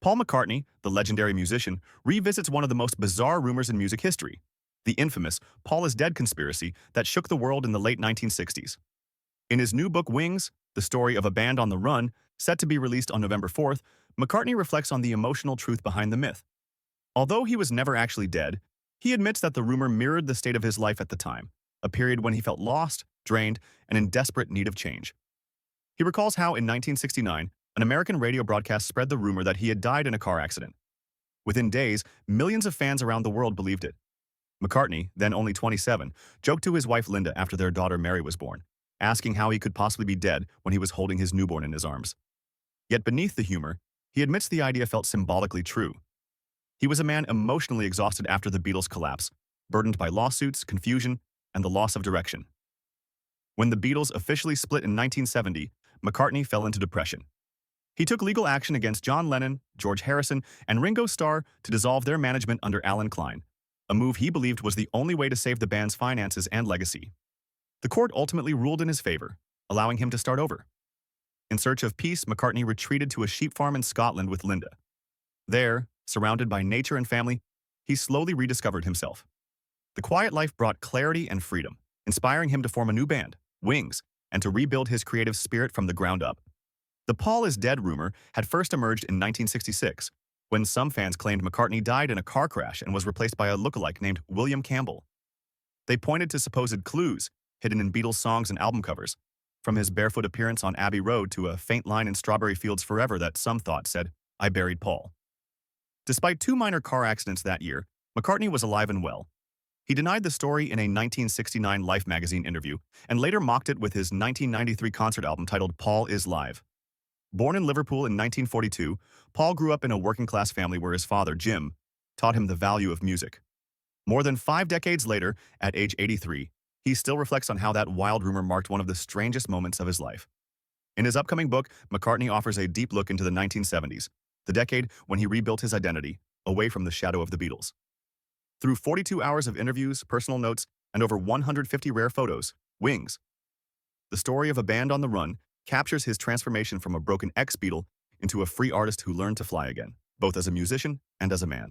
Paul McCartney, the legendary musician, revisits one of the most bizarre rumors in music history, the infamous Paul is dead conspiracy that shook the world in the late 1960s. In his new book Wings, the story of a band on the run, set to be released on November 4th, McCartney reflects on the emotional truth behind the myth. Although he was never actually dead, he admits that the rumor mirrored the state of his life at the time, a period when he felt lost, drained, and in desperate need of change. He recalls how, in 1969, an American radio broadcast spread the rumor that he had died in a car accident. Within days, millions of fans around the world believed it. McCartney, then only 27, joked to his wife Linda after their daughter Mary was born, asking how he could possibly be dead when he was holding his newborn in his arms. Yet beneath the humor, he admits the idea felt symbolically true. He was a man emotionally exhausted after the Beatles' collapse, burdened by lawsuits, confusion, and the loss of direction. When the Beatles officially split in 1970, McCartney fell into depression. He took legal action against John Lennon, George Harrison, and Ringo Starr to dissolve their management under Alan Klein, a move he believed was the only way to save the band's finances and legacy. The court ultimately ruled in his favor, allowing him to start over. In search of peace, McCartney retreated to a sheep farm in Scotland with Linda. There, surrounded by nature and family, he slowly rediscovered himself. The quiet life brought clarity and freedom, inspiring him to form a new band, Wings, and to rebuild his creative spirit from the ground up. The Paul is dead rumor had first emerged in 1966, when some fans claimed McCartney died in a car crash and was replaced by a lookalike named William Campbell. They pointed to supposed clues hidden in Beatles songs and album covers, from his barefoot appearance on Abbey Road to a faint line in Strawberry Fields Forever that some thought said, "I buried Paul." Despite two minor car accidents that year, McCartney was alive and well. He denied the story in a 1969 Life magazine interview and later mocked it with his 1993 concert album titled Paul is Live. Born in Liverpool in 1942, Paul grew up in a working-class family where his father, Jim, taught him the value of music. More than 5 decades later, at age 83, he still reflects on how that wild rumor marked one of the strangest moments of his life. In his upcoming book, McCartney offers a deep look into the 1970s, the decade when he rebuilt his identity, away from the shadow of the Beatles. Through 42 hours of interviews, personal notes, and over 150 rare photos, Wings, the story of a band on the run, captures his transformation from a broken ex-Beatle into a free artist who learned to fly again, both as a musician and as a man.